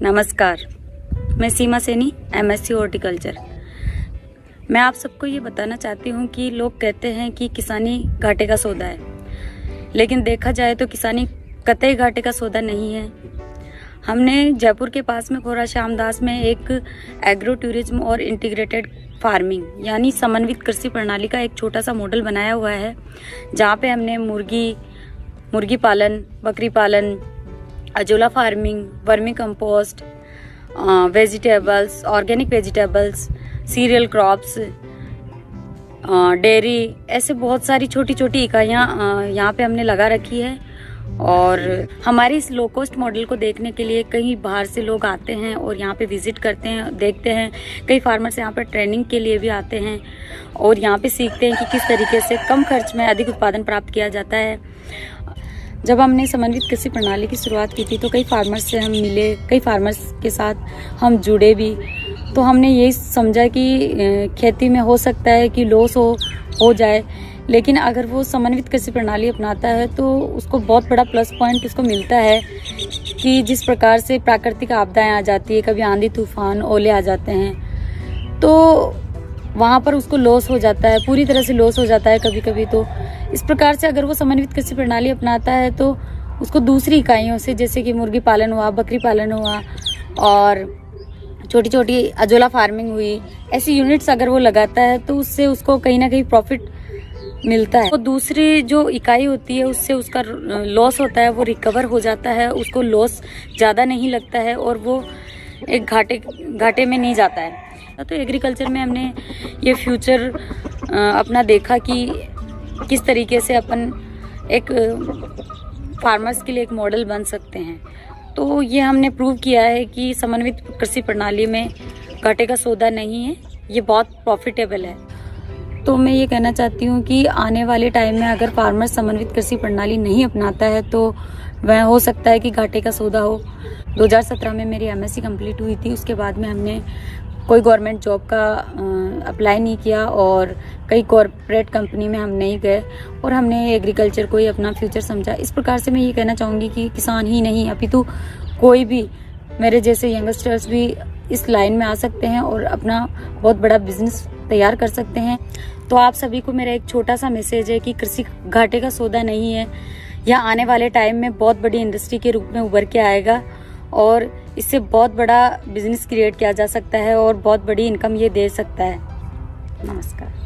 नमस्कार, मैं सीमा Saini, MSc horticulture. मैं आप सबको ये बताना चाहती हूँ कि लोग कहते हैं कि किसानी घाटे का सौदा है, लेकिन देखा जाए तो किसानी कतई घाटे का सौदा नहीं है। हमने जयपुर के पास में खोरा श्यामदास में एक एग्रो टूरिज्म और इंटीग्रेटेड फार्मिंग यानी समन्वित कृषि प्रणाली का एक छोटा सा मॉडल बनाया हुआ है, जहाँ पे हमने मुर्गी पालन, बकरी पालन, azolla farming, vermi compost, vegetables, organic vegetables, cereal crops, dairy, ऐसे बहुत सारी छोटी छोटी इकाइयाँ यहाँ पे हमने लगा रखी है। और हमारे इस लो कॉस्ट मॉडल को देखने के लिए कई बाहर से लोग आते हैं और यहाँ पे विजिट करते हैं, देखते हैं। कई फार्मर्स यहाँ पर ट्रेनिंग के लिए भी आते हैं और यहाँ पे सीखते हैं कि किस तरीके से कम खर्च में अधिक उत्पादन प्राप्त किया जाता है। जब हमने समन्वित कृषि प्रणाली की शुरुआत की थी तो कई फार्मर्स से हम मिले, कई फार्मर्स के साथ हम जुड़े भी। तो हमने यही समझा कि खेती में हो सकता है कि लॉस हो जाए, लेकिन अगर वो समन्वित कृषि प्रणाली अपनाता है तो उसको बहुत बड़ा प्लस पॉइंट उसको मिलता है कि जिस प्रकार से प्राकृतिक आपदाएं आ जाती है, कभी आंधी तूफान, ओले आ जाते हैं, तो वहाँ पर उसको लॉस हो जाता है, पूरी तरह से लॉस हो जाता है कभी कभी। तो इस प्रकार से अगर वो समन्वित कृषि प्रणाली अपनाता है तो उसको दूसरी इकाइयों से, जैसे कि मुर्गी पालन हुआ, बकरी पालन हुआ और छोटी छोटी अजोला फार्मिंग हुई, ऐसी यूनिट्स अगर वो लगाता है तो उससे उसको कहीं ना कहीं प्रॉफिट मिलता है। तो दूसरी जो इकाई होती है उससे उसका लॉस होता है वो रिकवर हो जाता है, उसको लॉस ज़्यादा नहीं लगता है और वो एक घाटे में नहीं जाता है। तो एग्रीकल्चर में हमने ये फ्यूचर अपना देखा कि किस तरीके से अपन एक फार्मर्स के लिए एक मॉडल बन सकते हैं। तो ये हमने प्रूव किया है कि समन्वित कृषि प्रणाली में घाटे का सौदा नहीं है, ये बहुत प्रॉफिटेबल है। तो मैं ये कहना चाहती हूँ कि आने वाले टाइम में अगर फार्मर समन्वित कृषि प्रणाली नहीं अपनाता है तो वह हो सकता है कि घाटे का सौदा हो। 2017 में मेरी MSc कंप्लीट हुई थी, उसके बाद में हमने कोई गवर्नमेंट जॉब का अप्लाई नहीं किया और कई कॉरपोरेट कंपनी में हम नहीं गए और हमने एग्रीकल्चर को ही अपना फ्यूचर समझा। इस प्रकार से मैं ये कहना चाहूँगी कि किसान ही नहीं अपितु कोई भी मेरे जैसे यंगस्टर्स भी इस लाइन में आ सकते हैं और अपना बहुत बड़ा बिजनेस तैयार कर सकते हैं। तो आप सभी को मेरा एक छोटा सा मैसेज है कि कृषि घाटे का सौदा नहीं है, यह आने वाले टाइम में बहुत बड़ी इंडस्ट्री के रूप में उभर के आएगा और इससे बहुत बड़ा बिजनेस क्रिएट किया जा सकता है और बहुत बड़ी इनकम ये दे सकता है। नमस्कार।